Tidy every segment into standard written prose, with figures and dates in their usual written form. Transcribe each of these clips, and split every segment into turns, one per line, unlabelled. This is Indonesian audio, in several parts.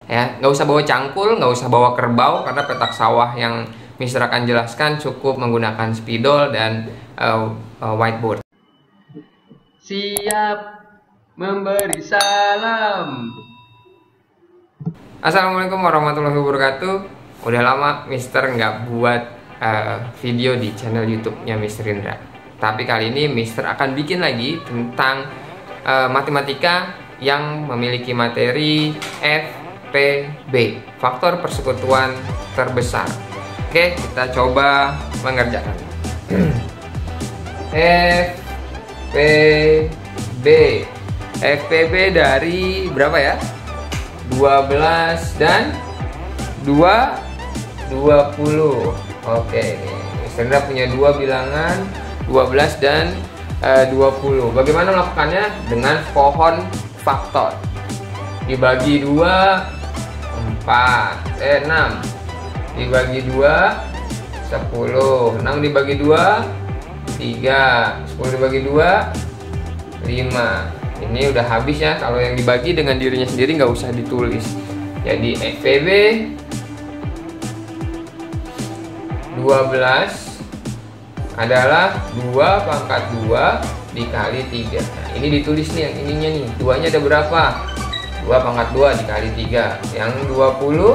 Ya, nggak usah bawa cangkul, nggak usah bawa kerbau, karena petak sawah yang Mister akan jelaskan cukup menggunakan spidol dan whiteboard.
Siap memberi salam.
Assalamualaikum warahmatullahi wabarakatuh. Udah lama Mister nggak buat video di channel YouTube-nya Mister Indra. Tapi kali ini Mister akan bikin lagi tentang matematika yang memiliki materi FPB, faktor persekutuan terbesar. Oke, kita coba mengerjakan. FPB. FPB dari berapa ya? 12 dan 20. Oke, nih Mister Indra punya dua bilangan 12 dan 20. Bagaimana melakukannya? Dengan pohon faktor. Dibagi 2 6. Dibagi 2 10. 6 dibagi 2 3. 10 dibagi 2 5. Ini udah habis ya. Kalau yang dibagi dengan dirinya sendiri nggak usah ditulis. Jadi FPB 12 adalah 2 pangkat 2 dikali 3. Nah, ini ditulis nih yang ininya nih. 2-nya ada berapa? 2 pangkat 2 dikali 3. Yang 20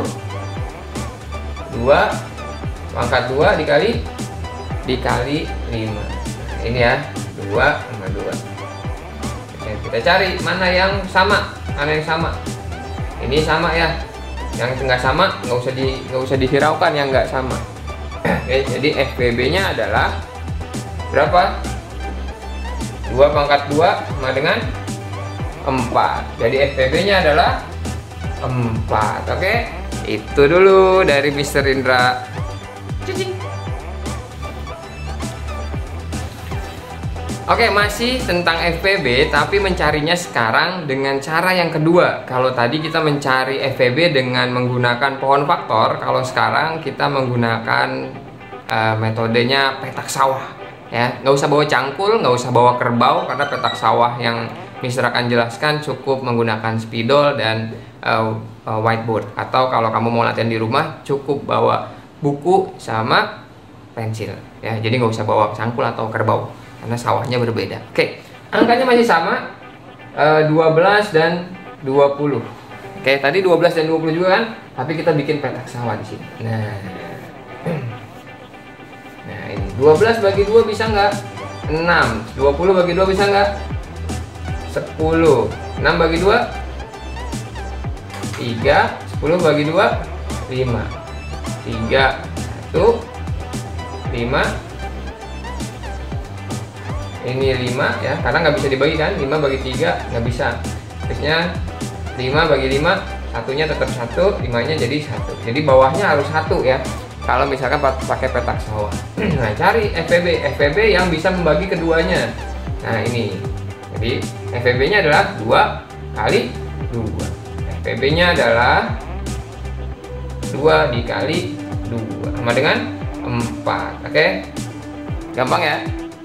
2 pangkat 2 dikali 5. Nah, ini ya, 2 sama 2. Oke, kita cari mana yang sama. Mana yang sama? Ini sama ya. Yang nggak sama nggak usah dihiraukan yang nggak sama. Oke, jadi FPB-nya adalah berapa? 2 pangkat 2 sama dengan 4. Jadi FPB-nya adalah 4. Oke, itu dulu dari Mister Indra. Cicing. Oke, masih tentang FPB, tapi mencarinya sekarang dengan cara yang kedua. Kalau tadi kita mencari FPB dengan menggunakan pohon faktor, kalau sekarang kita menggunakan metodenya petak sawah. Ya, nggak usah bawa cangkul, nggak usah bawa kerbau, karena petak sawah yang Mister akan jelaskan cukup menggunakan spidol dan whiteboard. Atau kalau kamu mau latihan di rumah, cukup bawa buku sama pensil. Ya, jadi nggak usah bawa cangkul atau kerbau, karena sawahnya berbeda. Oke, angkanya masih sama, 12 dan 20. Oke, tadi 12 dan 20 juga kan, tapi kita bikin petak sawah di sini. Nah ini 12 bagi 2 bisa nggak? 6. 20 bagi 2 bisa nggak? 10. 6 bagi 2 3. 10 bagi 2 5. 3 1 5. Ini 5 ya, karena nggak bisa dibagi kan. 5 bagi 3 nggak bisa. Terusnya 5 bagi 5, satunya tetap 1, 5-nya jadi 1. Jadi bawahnya harus 1 ya, kalau misalkan pakai petak sawah. Nah, cari FPB yang bisa membagi keduanya. Nah, ini. Jadi FPB-nya adalah 2 kali 2. FPB-nya adalah 2 dikali 2 sama dengan 4. Oke? Gampang ya?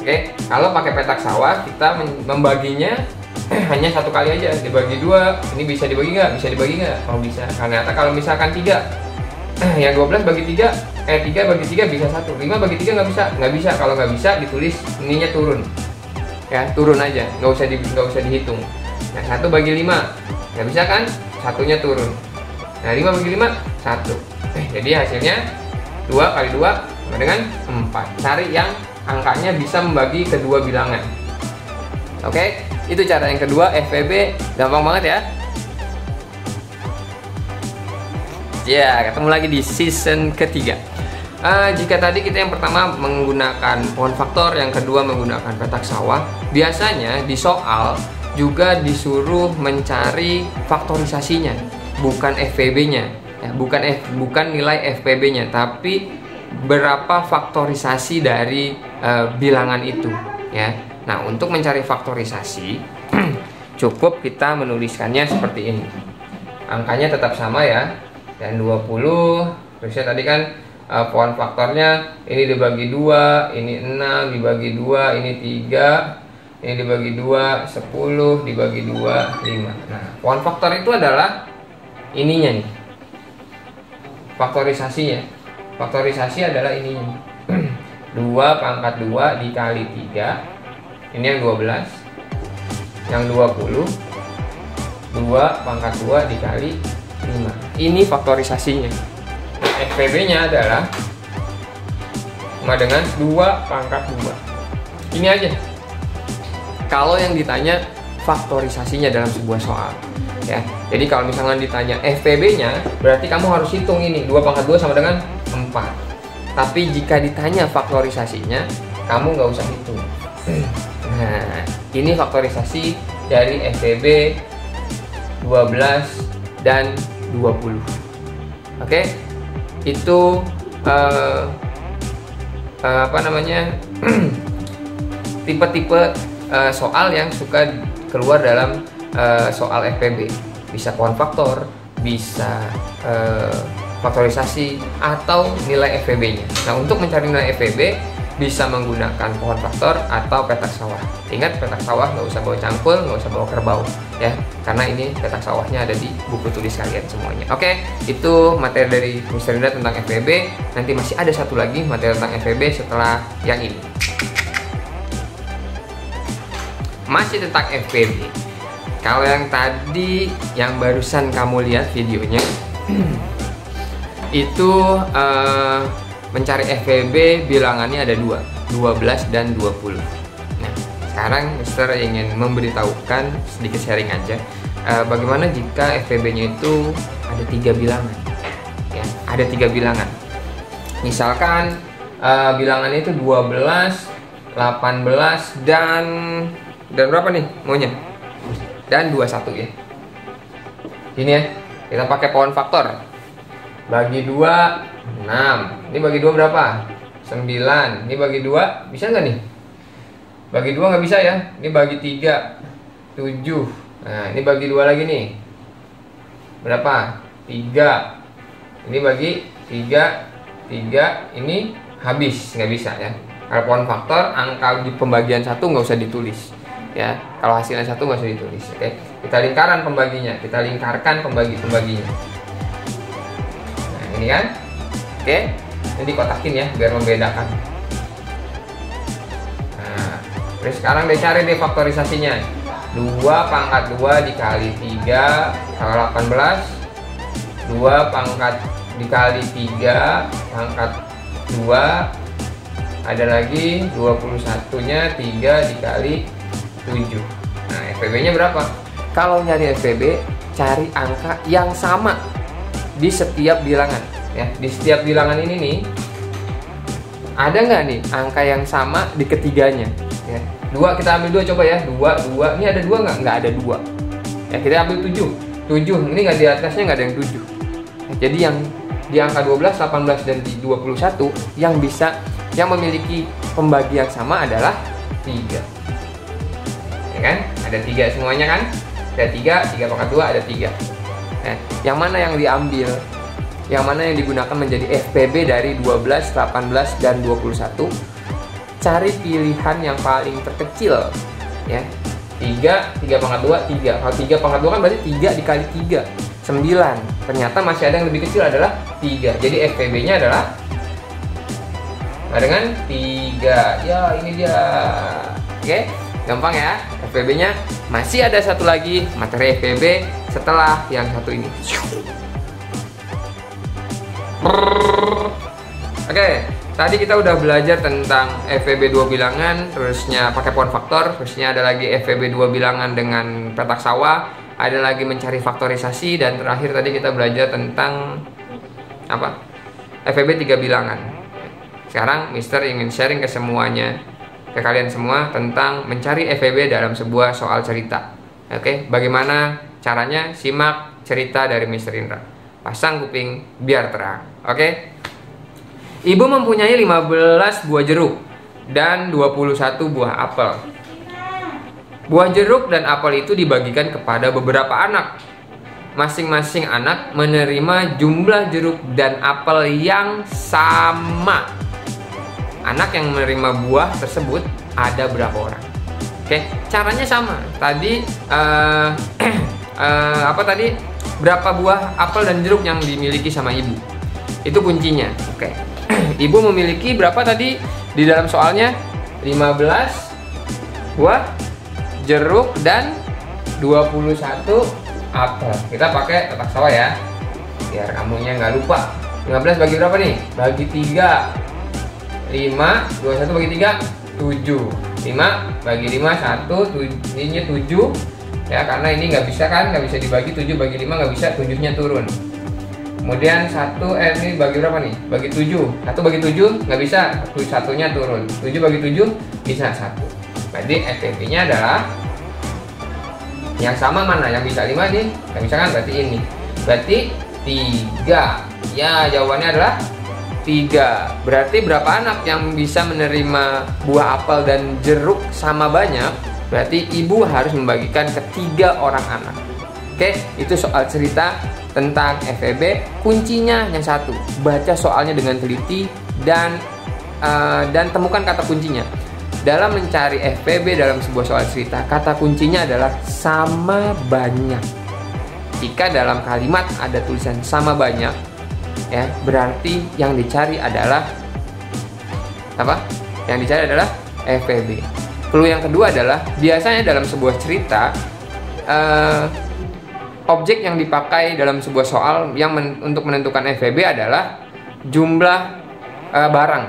Oke, kalau pakai petak sawah kita membaginya hanya 1 kali aja, dibagi 2. Ini bisa dibagi nggak? Bisa dibagi nggak? Oh bisa. Ternyata kalau misalkan 3, yang 12 bagi 3, 3 bagi 3 bisa 1. 5 bagi 3 nggak bisa. Nggak bisa. Kalau nggak bisa ditulis ininya turun. Ya, turun aja, nggak usah dihitung. Nah, 1 bagi 5 nggak bisa kan? Satunya turun. Nah, 5 bagi 5 1. Jadi hasilnya 2 kali 2 sama dengan 4. Cari yang angkanya bisa membagi kedua bilangan. Oke, itu cara yang kedua, FPB. Gampang banget ya. Ya, ketemu lagi di season ketiga. Jika tadi kita yang pertama menggunakan pohon faktor, yang kedua menggunakan petak sawah, biasanya di soal juga disuruh mencari faktorisasinya, bukan FPB-nya. Ya, bukan nilai FPB-nya, tapi berapa faktorisasi dari bilangan itu ya. Nah, untuk mencari faktorisasi cukup kita menuliskannya seperti ini. Angkanya tetap sama ya, dan 20. Terusnya tadi kan pohon faktornya ini dibagi 2, ini 6 dibagi 2, ini 3, ini dibagi 2, 10 dibagi 2, 5. Nah, pohon faktor itu adalah ininya nih. Faktorisasinya. Faktorisasi adalah ininya. 2 pangkat 2 dikali 3. Ini yang 12. Yang 20. 2 pangkat 2 dikali 5. Ini faktorisasinya. FPB-nya adalah sama dengan 2 pangkat 2. Ini aja. Kalau yang ditanya faktorisasinya dalam sebuah soal, ya. Jadi kalau misalnya ditanya FPB-nya, berarti kamu harus hitung ini 2 pangkat 2 sama dengan 4. Tapi jika ditanya faktorisasinya, kamu nggak usah hitung. Nah, ini faktorisasi dari FPB 12 dan 20. Oke, itu apa namanya tipe-tipe soal yang suka keluar dalam soal FPB. Bisa pohon faktor, bisa faktorisasi, atau nilai FPB-nya. Nah, untuk mencari nilai FPB bisa menggunakan pohon faktor atau petak sawah. Ingat, petak sawah nggak usah bawa cangkul, nggak usah bawa kerbau, ya, karena ini petak sawahnya ada di buku tulis kalian semuanya. Oke, itu materi dari Mr. Indra tentang FPB. Nanti masih ada satu lagi materi tentang FPB setelah yang ini. Masih tentang FPB. Kalau yang tadi, yang barusan kamu lihat videonya, itu mencari FPB bilangannya ada 2, 12 dan 20. Nah, sekarang Mister ingin memberitahukan sedikit sharing aja, bagaimana jika FPB-nya itu ada 3 bilangan, ya, ada 3 bilangan. Misalkan bilangannya itu 12, 18 dan berapa nih maunya? Dan 21 ya. Ini ya, kita pakai pohon faktor. Bagi 2, 6. Ini bagi 2 berapa? 9. Ini bagi 2, bisa nggak nih? Bagi 2 nggak bisa ya. Ini bagi 3, 7. Nah, ini bagi 2 lagi nih. Berapa? 3. Ini bagi 3, 3. Ini habis, nggak bisa ya. Kalau pohon faktor, angka di pembagian 1 nggak usah ditulis. Ya, kalau hasilnya 1 nggak usah ditulis. Oke, kita lingkaran pembaginya, kita lingkarkan pembaginya. Nah, ini kan, oke, ini dikotakin ya biar membedakan. Nah, terus sekarang dicari deh faktorisasinya. 2 pangkat 2 dikali 3 kalau 18. 2 pangkat dikali 3 pangkat 2. Ada lagi 21-nya 3 dikali 7. Nah, FPB-nya berapa? Kalau nyari FPB, cari angka yang sama di setiap bilangan. Ya, di setiap bilangan ini nih, ada nggak nih angka yang sama di ketiganya? Ya, 2 kita ambil 2 coba ya. 2. Ini ada 2 nggak? Nggak ada 2. Ya, kita ambil 7. Ini nggak, di atasnya nggak ada yang 7. Ya, jadi yang di angka 12, 18 dan di 21 yang memiliki pembagian sama adalah 3. Ya kan? Ada 3 semuanya kan? Ada 3 pangkat 2 ada 3. Nah, yang mana yang diambil? Yang mana yang digunakan menjadi FPB dari 12, 18 dan 21? Cari pilihan yang paling terkecil, ya. 3 pangkat 2 3. Kalau 3 pangkat 2 kan berarti 3 dikali 3 9. Ternyata masih ada yang lebih kecil adalah 3. Jadi FPB-nya adalah dengan 3. Ya, ini dia. Oke, gampang ya. FPB-nya masih ada satu lagi materi FPB setelah yang satu ini. Oke, tadi kita udah belajar tentang FPB 2 bilangan, terusnya pakai pohon faktor, terusnya ada lagi FPB 2 bilangan dengan petak sawah, ada lagi mencari faktorisasi, dan terakhir tadi kita belajar tentang apa? FPB 3 bilangan. Sekarang Mister ingin sharing ke semuanya, ke kalian semua, tentang mencari FPB dalam sebuah soal cerita. Oke, bagaimana caranya? Simak cerita dari Mister Indra. Pasang kuping biar terang. Oke. Ibu mempunyai 15 buah jeruk dan 21 buah apel. Buah jeruk dan apel itu dibagikan kepada beberapa anak. Masing-masing anak menerima jumlah jeruk dan apel yang sama. Anak yang menerima buah tersebut ada berapa orang? Oke, caranya sama. Tadi apa tadi? berapa buah apel dan jeruk yang dimiliki sama ibu. Itu kuncinya. Oke. Ibu memiliki berapa tadi di dalam soalnya? 15 buah jeruk dan 21 apel. Kita pakai kotak sawah ya, biar kamunya nggak lupa. 15 bagi berapa nih? Bagi 3. 5, 21 bagi 3, 7. 5 bagi 5, 1, ininya 7. Ya, karena ini nggak bisa kan, nggak bisa dibagi 7 bagi 5, nggak bisa, 7-nya turun. Kemudian ini bagi berapa nih? Bagi 7. 1 bagi 7 nggak bisa, satunya turun. 7 bagi 7 bisa 1. Berarti FVB-nya adalah yang sama mana? Yang bisa 5 nih? Nggak bisa kan? Berarti ini. Berarti 3. Ya, jawabannya adalah 3. Berarti berapa anak yang bisa menerima buah apel dan jeruk sama banyak? Berarti ibu harus membagikan ke 3 orang anak. Oke, itu soal cerita tentang FVB. Kuncinya yang satu, baca soalnya dengan teliti dan temukan kata kuncinya. Dalam mencari FVB dalam sebuah soal cerita, kata kuncinya adalah sama banyak. Jika dalam kalimat ada tulisan sama banyak, ya berarti yang dicari adalah apa? Yang dicari adalah FVB. Clue yang kedua adalah biasanya dalam sebuah cerita objek yang dipakai dalam sebuah soal yang untuk menentukan FVB adalah jumlah barang.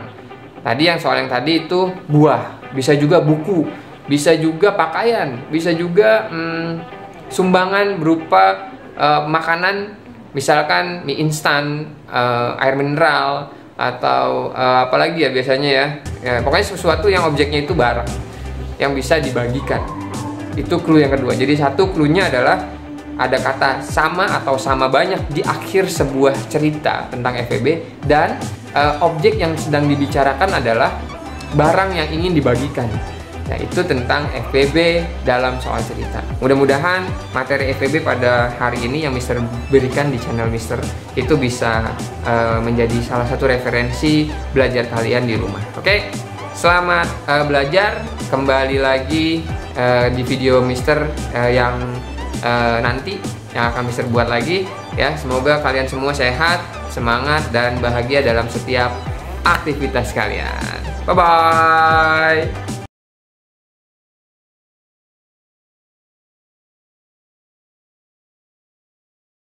Tadi yang soal yang tadi itu buah, bisa juga buku, bisa juga pakaian, bisa juga sumbangan berupa makanan, misalkan mie instan, air mineral, atau apalagi ya biasanya ya, pokoknya sesuatu yang objeknya itu barang yang bisa dibagikan. Itu clue yang kedua. Jadi satu clue-nya adalah ada kata sama atau sama banyak di akhir sebuah cerita tentang FVB, dan objek yang sedang dibicarakan adalah barang yang ingin dibagikan. Nah, itu tentang FVB dalam soal cerita. Mudah-mudahan materi FVB pada hari ini yang Mister berikan di channel Mister itu bisa menjadi salah satu referensi belajar kalian di rumah. Oke, selamat belajar. Kembali lagi di video Mister yang nanti yang akan Mister buat lagi ya. Semoga kalian semua sehat, semangat, dan bahagia dalam setiap aktivitas kalian. Bye bye.